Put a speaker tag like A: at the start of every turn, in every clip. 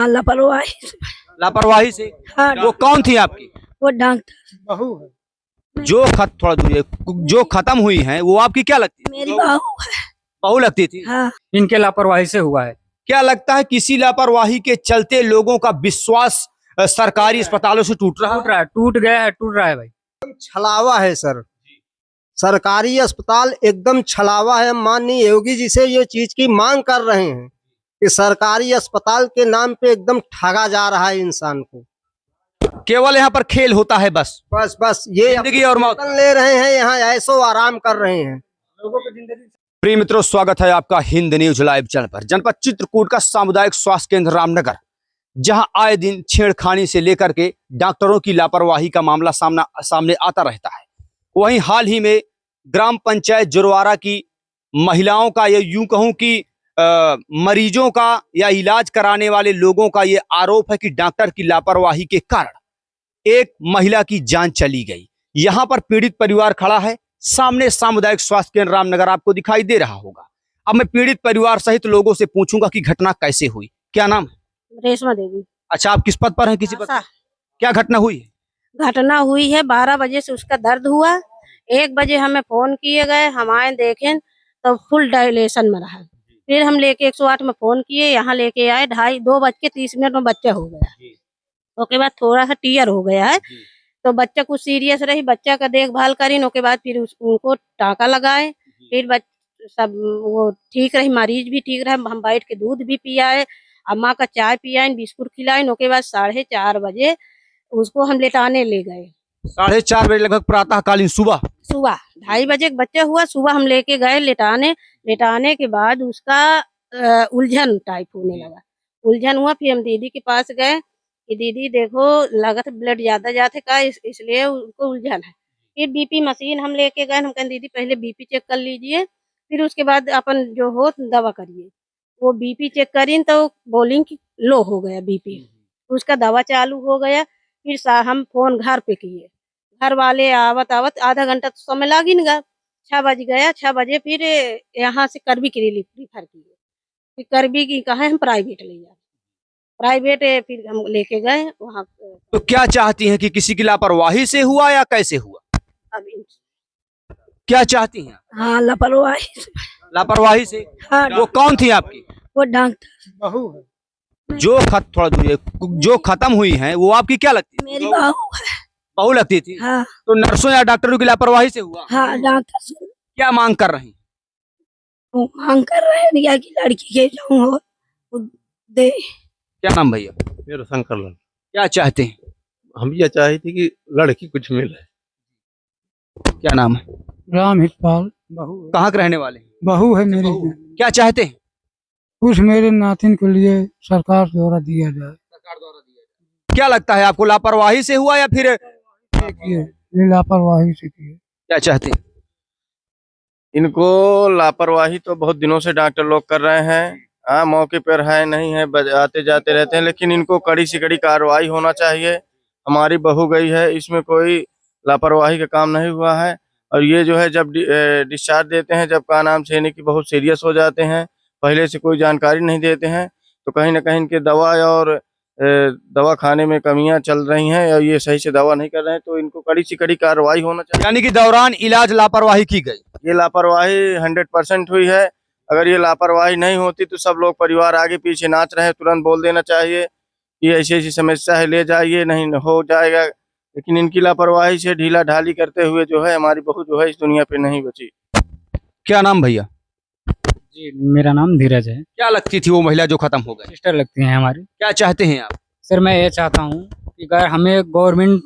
A: लापरवाही से।
B: लापरवाही से?
A: हाँ,
B: वो कौन थी आपकी?
A: वो डॉक्टर
C: बहू है।
B: थोड़ा दूर जो खत्म हुई है वो आपकी क्या लगती है?
A: मेरी बहू है।
B: बहू लगती थी?
A: हाँ,
C: इनके लापरवाही से हुआ है।
B: क्या लगता है किसी लापरवाही के चलते लोगों का विश्वास सरकारी अस्पतालों से टूट रहा है?
C: टूट गया है, टूट रहा है भाई।
D: छलावा है सर, सरकारी अस्पताल एकदम छलावा है। माननीय योगी जी से ये चीज की मांग कर रहे हैं कि सरकारी अस्पताल के नाम पे एकदम ठगा जा रहा है इंसान को।
B: केवल यहाँ पर खेल होता है, बस
D: बस ये
B: जिंदगी और मौत
D: ले रहे हैं, यहाँ ऐसो आराम कर रहे हैं।
B: प्रिय मित्रों, स्वागत है आपका हिंद न्यूज लाइव चैनल पर। जनपद चित्रकूट का सामुदायिक स्वास्थ्य केंद्र रामनगर, जहां आए दिन छेड़खानी से लेकर के डॉक्टरों की लापरवाही का मामला सामने आता रहता है। वहीं हाल ही में ग्राम पंचायत जुरवारा की महिलाओं का, या यूं कहूं कि मरीजों का या इलाज कराने वाले लोगों का ये आरोप है कि डॉक्टर की लापरवाही के कारण एक महिला की जान चली गई। यहां पर पीड़ित परिवार खड़ा है, सामने सामुदायिक स्वास्थ्य केंद्र रामनगर आपको दिखाई दे रहा होगा। अब मैं पीड़ित परिवार सहित लोगों से पूछूंगा कि घटना कैसे हुई। क्या नाम है?
A: रेशमा देवी।
B: अच्छा, आप किस पद पर हैं? किसी पद पर? क्या घटना हुई है?
A: घटना हुई है 12 बजे से उसका दर्द हुआ। 1 बजे हमें फोन किए गए, हम आए देखें तो फुल डायलेशन में रहा। फिर हम लेके 108 में फोन किए, यहाँ लेके आए 2:30 में बच्चा हो गया। उसके बाद थोड़ा सा टीयर हो गया है, तो बच्चा कुछ सीरियस रही, बच्चा का देखभाल करी। उसके बाद फिर उनको टाँका लगाए, फिर सब वो ठीक रही, मरीज भी ठीक रहे। हम बैठ के दूध भी पियाए, अम्मा का चाय पियाए, बिस्कुट खिलाए। उसके बाद 4:30 बजे उसको हम लेटाने ले गए।
B: 4:30 बजे लगभग प्रातःकालीन सुबह
A: 2:30 बजे बच्चा हुआ। सुबह हम लेके गए लेटाने के बाद उसका उलझन टाइप होने लगा। उलझन हुआ, फिर हम दीदी के पास गए कि दीदी देखो लगत ब्लड ज्यादा जाते का, इसलिए उनको उलझन है। फिर बीपी मशीन हम लेके गए। हम कहें दीदी पहले बीपी चेक कर लीजिए, फिर उसके बाद अपन जो हो दवा करिए। वो बीपी चेक करी तो बोलिंग की लो हो गया बीपी, उसका दवा चालू हो गया। फिर हम फोन घर पे किए, घर वाले आवत आधा घंटा तो समय लग ही गया। 6 बज गया। 6 बजे फिर यहाँ से करबी के लिए रिफर किए। फिर करबी की कहा हम प्राइवेट ले जाए, प्राइवेट फिर हम लेके गए वहाँ।
B: तो क्या चाहती हैं कि किसी की लापरवाही से हुआ या कैसे हुआ?
A: अभी
B: क्या चाहती हैं?
A: हाँ, लापरवाही से।
B: लापरवाही से?
A: हाँ,
B: वो कौन थी आपकी?
A: वो डॉक्टर।
D: बहू है।
B: थोड़ा दूर जो खत्म हुई है वो आपकी क्या लगती है?
A: मेरी बहू है।
B: बहू लगती थी?
A: हाँ,
B: तो नर्सों या डॉक्टरों की लापरवाही से हुआ?
A: हाँ, डॉक्टर से
B: क्या मांग कर रही हैं?
A: वो मांग कर रहे हैं या कि लड़की के जो हो वो दे।
B: क्या नाम भैया?
E: मेरा शंकर लाल।
B: क्या चाहते हैं?
E: हम ये चाहे थे कि लड़की कुछ मिले।
B: क्या नाम है?
C: राम हितपाल। बहू
B: कहाँ के रहने वाले हैं?
C: बहू है मेरी।
B: क्या चाहते हैं?
C: कुछ मेरे नातिन के लिए सरकार द्वारा दिया जाए।
B: क्या लगता है आपको, लापरवाही से हुआ या फिर
C: ये लापरवाही से किए।
B: क्या चाहते हैं?
F: इनको लापरवाही तो बहुत दिनों से डॉक्टर लोग कर रहे हैं। हाँ, मौके पर है नहीं है, आते जाते रहते हैं, लेकिन इनको कड़ी से कड़ी कार्रवाई होना चाहिए। हमारी बहू गई है, इसमें कोई लापरवाही का काम नहीं हुआ है। और ये जो है जब डिस्चार्ज देते हैं, जब का नाम से यानी कि बहुत सीरियस हो जाते हैं, पहले से कोई जानकारी नहीं देते हैं, तो कहीं ना कहीं इनके दवा और दवा खाने में कमियां चल रही हैं, और ये सही से दवा नहीं कर रहे हैं, तो इनको कड़ी से कड़ी कार्रवाई होना चाहिए।
B: यानी कि दौरान इलाज लापरवाही की गई।
F: ये लापरवाही 100% हुई है। अगर ये लापरवाही नहीं होती तो सब लोग परिवार आगे पीछे नाच रहे हैं, तुरंत बोल देना चाहिए कि ऐसी ऐसी समस्या है, ले जाइए, नहीं हो जाएगा। लेकिन इनकी लापरवाही से ढीला ढाली करते हुए जो है हमारी बहू जो है इस दुनिया पे नहीं बची।
B: क्या नाम भैया?
C: जी, मेरा नाम धीरज है।
B: क्या लगती थी वो महिला जो खत्म हो गई?
C: सिस्टर लगती हैं हमारी।
B: क्या चाहते हैं आप?
C: सर मैं ये चाहता हूँ कि अगर हमें गवर्नमेंट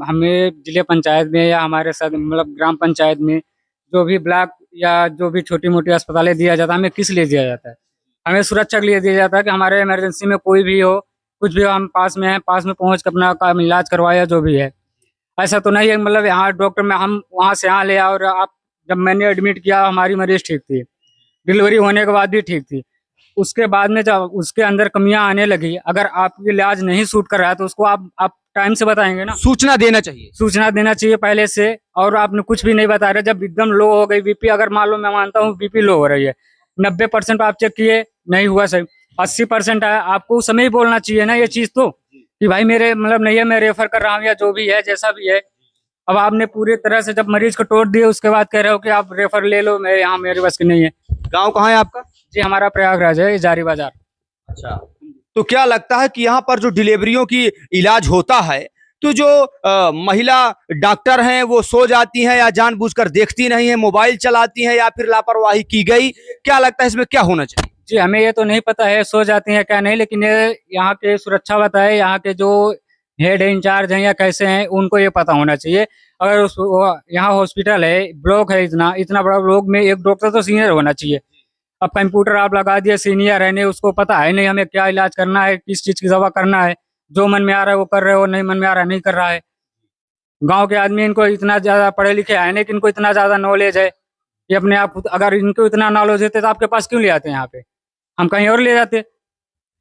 C: हमें जिले पंचायत में या हमारे साथ मतलब ग्राम पंचायत में जो भी ब्लॉक या जो भी छोटी मोटी अस्पतालें दिया जाता है, हमें किस लिए दिया जाता है? हमें सुरक्षा के लिए दिया जाता है कि हमारे इमरजेंसी में कोई भी हो, कुछ भी हो, हम पास में हैं, पास में पहुँच कर अपना इलाज करवाया जो भी है। ऐसा तो नहीं है मतलब यहाँ डॉक्टर में हम वहाँ से यहाँ ले और आप जब मैंने एडमिट किया हमारी मरीज ठीक थी, डिलीवरी होने के बाद भी ठीक थी। उसके बाद में जब उसके अंदर कमियां आने लगी, अगर आपकी इलाज नहीं सूट कर रहा है तो उसको आप टाइम से बताएंगे ना,
B: सूचना देना चाहिए।
C: सूचना देना चाहिए पहले से। और आपने कुछ भी नहीं बता रहे, जब एकदम लो हो गई बीपी, अगर मान लो मैं मानता हूँ बीपी लो हो रही है, 90% आप चेक किए नहीं हुआ सही, 80% है। आपको उस समय ही बोलना चाहिए ना ये चीज तो, कि भाई मेरे मतलब नहीं है, मैं रेफर कर रहा हूँ या जो भी है जैसा भी है। अब आपने पूरी तरह से जब मरीज को तोड़ दिए उसके बाद कह रहे हो कि आप रेफर ले लो, मैं यहाँ मेरे बस की नहीं है।
B: गांव कहाँ है आपका?
C: जी हमारा प्रयागराज है, जारी बाजार।
B: अच्छा, तो क्या लगता है कि यहाँ पर जो डिलीवरियों की इलाज होता है तो जो महिला डॉक्टर हैं वो सो जाती हैं या जानबूझकर देखती नहीं है, मोबाइल चलाती हैं या फिर लापरवाही की गई, क्या लगता है इसमें क्या होना चाहिए?
C: जी हमें ये तो नहीं पता है सो जाती हैं क्या नहीं, लेकिन ये यहाँ के सुरक्षा बताए, यहाँ के जो हेड इंचार्ज हैं या कैसे हैं उनको ये पता होना चाहिए। अगर यहाँ हॉस्पिटल है, ब्लॉक है, इतना इतना बड़ा ब्लॉक में एक डॉक्टर तो सीनियर होना चाहिए। अब कंप्यूटर आप लगा दिए, सीनियर है नहीं, उसको पता है नहीं हमें क्या इलाज करना है, किस चीज की दवा करना है। जो मन में आ रहा है वो कर रहे हो, नहीं मन में आ रहा है नहीं कर रहा है। गांव के आदमी इनको इतना ज्यादा पढ़े लिखे है नहीं कि इनको इतना ज्यादा नॉलेज है। ये अपने आप, अगर इनको इतना नॉलेज होते तो आपके पास क्यों ले आते हैं यहाँ पे, हम कहीं और ले जाते।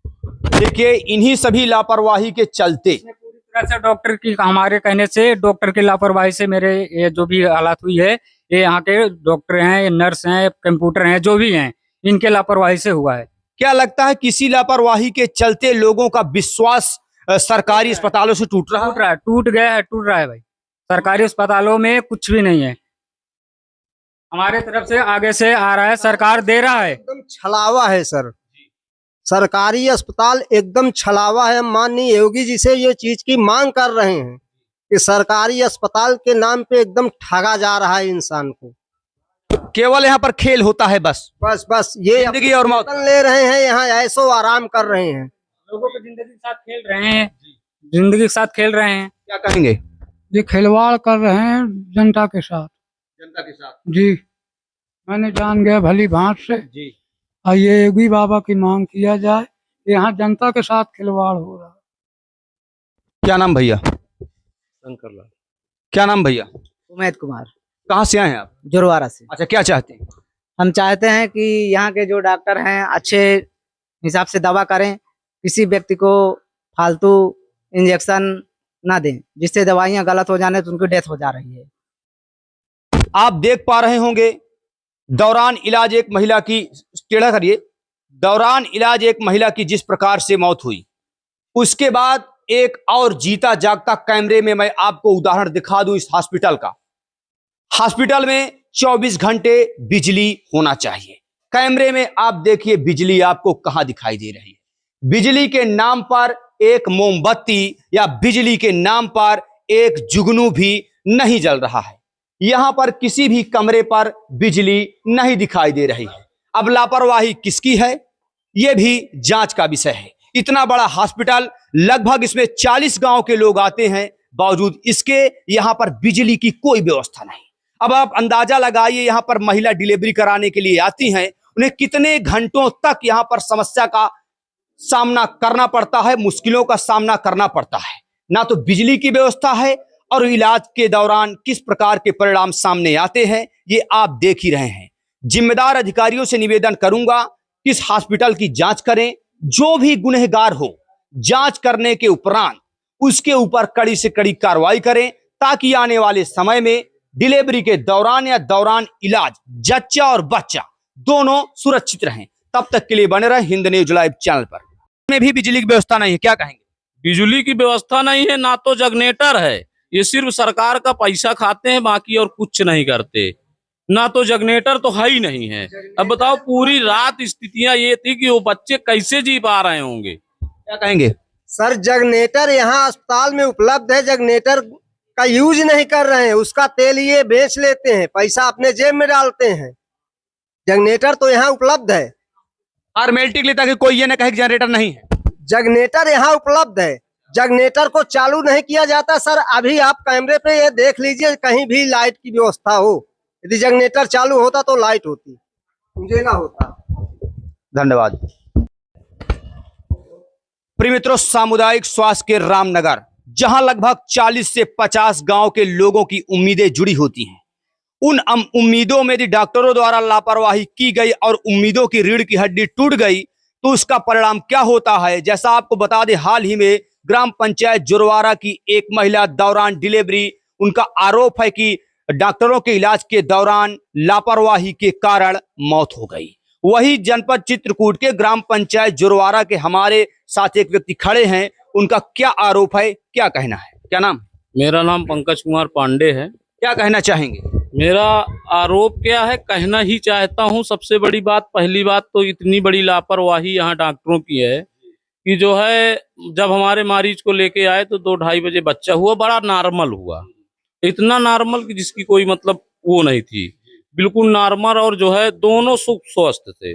B: देखिए, इन्हीं सभी लापरवाही के चलते
C: पूरी तरह से डॉक्टर की, हमारे कहने से डॉक्टर की लापरवाही से मेरे ये जो भी हालात हुई है, ये यहाँ के डॉक्टर हैं, नर्स हैं, कंप्यूटर हैं, जो भी हैं, इनके लापरवाही से हुआ है।
B: क्या लगता है किसी लापरवाही के चलते लोगों का विश्वास सरकारी अस्पतालों से टूट रहा है?
C: टूट गया है, टूट रहा है भाई। सरकारी अस्पतालों में कुछ भी नहीं है, हमारे तरफ से आगे से आ रहा है, सरकार दे रहा है।
D: एकदम छलावा है सर, सरकारी अस्पताल एकदम छलावा है। माननीय योगी जी से ये चीज की मांग कर रहे हैं कि सरकारी अस्पताल के नाम पे एकदम ठगा जा रहा है इंसान को।
B: केवल यहाँ पर खेल होता है, बस
D: बस ये
B: जिंदगी और मौत
D: ले रहे हैं, यहाँ ऐसो आराम कर रहे हैं।
C: लोगों की जिंदगी के साथ खेल रहे हैं, जिंदगी के साथ खेल रहे हैं।
B: क्या कहेंगे?
G: ये खिलवाड़ कर रहे हैं जनता के साथ।
B: जनता के साथ
G: जी मैंने जान गया भली भांत से
B: जी।
G: और ये योगी बाबा की मांग किया जाए, यहाँ जनता के साथ खिलवाड़ हो रहा है।
B: क्या नाम भैया?
E: शंकर लाल।
B: क्या नाम भैया?
H: उमेद कुमार,
B: कहाँ से आए हैं आप?
H: जोरवारा से।
B: अच्छा, क्या चाहते हैं?
H: हम चाहते हैं कि यहाँ के जो डॉक्टर हैं अच्छे हिसाब से दवा करें, किसी व्यक्ति को फालतू इंजेक्शन ना दें, जिससे दवाइयाँ गलत हो जाने तो उनकी डेथ हो जा रही है।
B: आप देख पा रहे होंगे, दौरान इलाज एक महिला की, टेढ़ा करिए, दौरान इलाज एक महिला की जिस प्रकार से मौत हुई, उसके बाद एक और जीता जागता कैमरे में मैं आपको उदाहरण दिखा दूं इस हॉस्पिटल का। हॉस्पिटल में 24 घंटे बिजली होना चाहिए। कैमरे में आप देखिए बिजली आपको कहां दिखाई दे रही है। बिजली के नाम पर एक मोमबत्ती या बिजली के नाम पर एक जुगनू भी नहीं जल रहा है। यहां पर किसी भी कमरे पर बिजली नहीं दिखाई दे रही है। अब लापरवाही किसकी है, यह भी जांच का विषय है। इतना बड़ा हॉस्पिटल, लगभग इसमें 40 गांव के लोग आते हैं, बावजूद इसके यहां पर बिजली की कोई व्यवस्था नहीं। अब आप अंदाजा लगाइए, यहां पर महिला डिलीवरी कराने के लिए आती हैं, उन्हें कितने घंटों तक यहां पर समस्या का सामना करना पड़ता है, मुश्किलों का सामना करना पड़ता है। ना तो बिजली की व्यवस्था है और इलाज के दौरान किस प्रकार के परिणाम सामने आते हैं ये आप देख ही रहे हैं। जिम्मेदार अधिकारियों से निवेदन करूंगा कि इस हॉस्पिटल की जांच करें, जो भी गुनहगार हो जांच करने के उपरांत उसके ऊपर कड़ी से कड़ी कार्रवाई करें, ताकि आने वाले समय में डिलीवरी के दौरान या दौरान इलाज जच्चा और बच्चा दोनों सुरक्षित रहें। तब तक के लिए बने रहे हिंद न्यूज लाइव चैनल पर। में भी बिजली की व्यवस्था नहीं है, क्या कहेंगे?
I: बिजली की व्यवस्था नहीं है, ना तो जनरेटर है, ये सिर्फ सरकार का पैसा खाते हैं, बाकी और कुछ नहीं करते। ना तो जनरेटर तो है ही नहीं है। अब बताओ, पूरी रात स्थितियां ये थी कि वो बच्चे कैसे जी पा रहे होंगे।
B: क्या कहेंगे?
D: सर जनरेटर यहाँ अस्पताल में उपलब्ध है, जनरेटर का यूज नहीं कर रहे हैं, उसका तेल ये बेच लेते हैं, पैसा अपने जेब में डालते हैं। जनरेटर तो यहाँ उपलब्ध है,
B: फॉर्मेलिटी के लिए, ताकि कोई ये ना कहे कि जनरेटर नहीं है।
D: जनरेटर यहाँ उपलब्ध है, जनरेटर को चालू नहीं किया जाता। सर अभी आप कैमरे पे ये देख लीजिए, कहीं भी लाइट की व्यवस्था हो, यदि जनरेटर चालू होता तो लाइट होती, उजेला होता।
B: धन्यवाद। प्रिय मित्रों, सामुदायिक स्वास्थ्य के रामनगर, जहां लगभग 40 से 50 गांव के लोगों की उम्मीदें जुड़ी होती हैं, उन उम्मीदों में यदि डॉक्टरों द्वारा लापरवाही की गई और उम्मीदों की रीढ़ की हड्डी टूट गई तो उसका परिणाम क्या होता है। जैसा आपको बता दें, हाल ही में ग्राम पंचायत जोरवारा की एक महिला दौरान डिलीवरी, उनका आरोप है कि डॉक्टरों के इलाज के दौरान लापरवाही के कारण मौत हो गई। वही जनपद चित्रकूट के ग्राम पंचायत जुरवारा के हमारे साथ एक व्यक्ति खड़े हैं। उनका क्या आरोप है, क्या कहना है, क्या नाम?
I: मेरा नाम पंकज कुमार पांडे है।
B: क्या कहना चाहेंगे?
I: मेरा आरोप क्या है, कहना ही चाहता हूं। सबसे बड़ी बात, पहली बात तो इतनी बड़ी लापरवाही यहाँ डॉक्टरों की है कि जो है, जब हमारे मरीज को लेके आए तो 2-2:30 बजे बच्चा हुआ, बड़ा नॉर्मल हुआ, इतना नॉर्मल कि जिसकी कोई मतलब वो नहीं थी, बिल्कुल नॉर्मल, और जो है दोनों सुख स्वस्थ थे।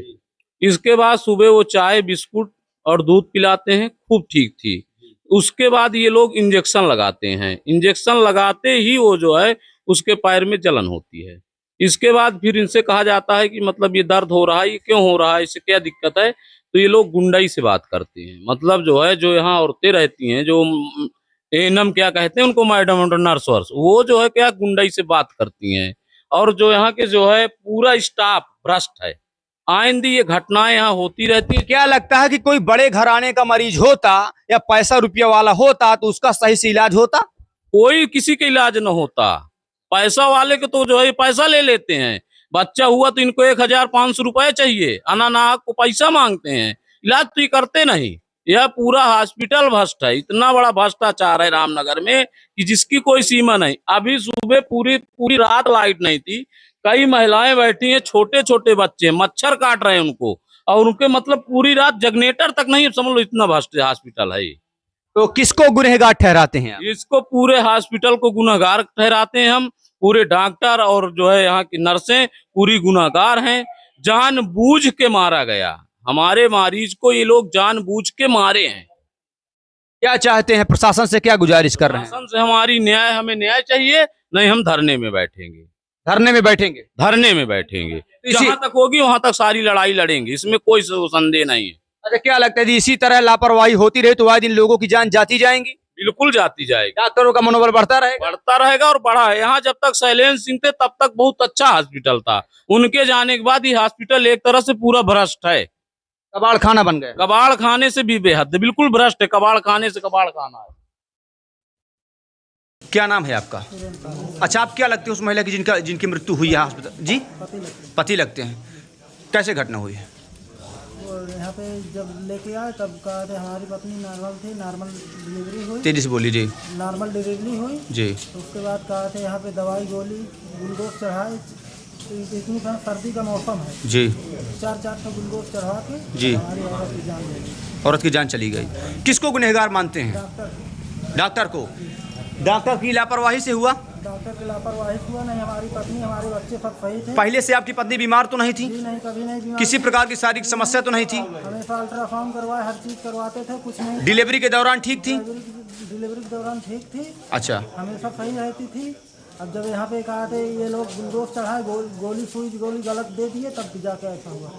I: इसके बाद सुबह वो चाय बिस्कुट और दूध पिलाते हैं, खूब ठीक थी। उसके बाद ये लोग इंजेक्शन लगाते हैं, इंजेक्शन लगाते ही वो जो है उसके पैर में जलन होती है। इसके बाद फिर इनसे कहा जाता है कि मतलब ये दर्द हो रहा है, ये क्यों हो रहा है, इससे क्या दिक्कत है, तो ये लोग गुंडाई से बात करते हैं। मतलब जो है, जो यहाँ औरतें रहती हैं, जो एएनएम क्या कहते हैं उनको, मैडम और नर्स वर्स, वो जो है क्या गुंडाई से बात करती हैं। और जो यहाँ के जो है पूरा स्टाफ भ्रष्ट है। आइंदी ये घटनाएं यहाँ होती रहती है।
B: क्या लगता है कि कोई बड़े घराने का मरीज होता या पैसा रुपया वाला होता तो उसका सही से इलाज होता?
I: कोई किसी का इलाज न होता। पैसा वाले के तो जो है पैसा ले लेते हैं। बच्चा हुआ तो इनको 1500 रुपए चाहिए, अनानाक को पैसा मांगते हैं, इलाज तो ये करते नहीं। यह पूरा हॉस्पिटल भ्रष्ट है। इतना बड़ा भ्रष्टाचार है रामनगर में कि जिसकी कोई सीमा नहीं। अभी सुबह पूरी रात लाइट नहीं थी, कई महिलाएं बैठी हैं, छोटे छोटे बच्चे, मच्छर काट रहे हैं उनको, और उनके मतलब पूरी रात जनरेटर तक नहीं, समझ लो इतना भ्रष्ट हॉस्पिटल है।
B: तो किसको गुनहगार ठहराते हैं आप?
I: इसको पूरे हॉस्पिटल को गुनहगार ठहराते हैं हम। पूरे डॉक्टर और जो है यहाँ की नर्सें पूरी गुनहगार हैं। जानबूझ के मारा गया हमारे मरीज को, ये लोग जानबूझ के मारे हैं।
B: क्या चाहते हैं, प्रशासन से क्या गुजारिश कर रहे हैं?
I: शासन से हमें न्याय चाहिए, नहीं हम धरने में बैठेंगे।
B: धरने में बैठेंगे?
I: धरने में बैठेंगे, जहां तक होगी वहां तक सारी लड़ाई लड़ेंगे, इसमें कोई संदेह नहीं है।
B: अच्छा, क्या लगता है जी, इसी तरह लापरवाही होती रहे तो आए दिन लोगों की जान जाती जाएंगी?
I: बिल्कुल जाती जाएगी।
B: डॉक्टरों का मनोबल बढ़ता रहेगा
I: और बढ़ा है। यहाँ जब तक शैलेंद्र सिंह थे तब तक बहुत अच्छा हॉस्पिटल था। उनके जाने के बाद ये हॉस्पिटल एक तरह से पूरा भ्रष्ट है,
B: कबाड़ खाना बन गया।
I: कबाड़ खाने से भी बेहद, बिल्कुल भ्रष्ट है, कबाड़ खाने से कबाड़ खाना है।
B: क्या नाम है आपका? अच्छा, आप क्या लगते हैं उस महिला की जिनकी मृत्यु हुई है हॉस्पिटल? जी, पति लगते हैं। कैसे घटना हुई है?
J: और यहाँ पे जब लेके आए तब कहा थे हमारी पत्नी नॉर्मल थी, नॉर्मल डिलीवरी हुई।
B: तेजी से बोलिए जी।
J: नॉर्मल डिलीवरी हुई
B: जी।
J: तो उसके बाद कहा थे यहाँ पे दवाई गोली ग्लूकोज चढ़ाए। इतनी सर्दी का मौसम है
B: जी,
J: 4 ग्लूकोज चढ़ा के
B: जी
J: हमारी औरत की जान ले गई।
B: औरत की जान चली गई। किसको गुनहगार मानते हैं? डॉक्टर को। डॉक्टर की लापरवाही से हुआ?
J: डॉक्टर की लापरवाही हुआ नहीं। हमारी पत्नी हमारे बच्चे सब सही थे।
B: पहले से आपकी पत्नी बीमार तो नहीं थी?
J: जी नहीं, कभी नहीं बीमार।
B: किसी प्रकार की शारीरिक समस्या तो नहीं थी?
J: हमेशा अल्ट्रासाउंड करवाए, हर चीज करवाते थे, कुछ नहीं।
B: डिलीवरी के दौरान ठीक थी?
J: डिलीवरी के दौरान ठीक थी। अच्छा, हमेशा सही रहती थी। अब जब यहाँ पे कहा थे ये लोग ग्लूकोज चढ़ाए, गोली गलत दे दिए, तब जाके ऐसा हुआ।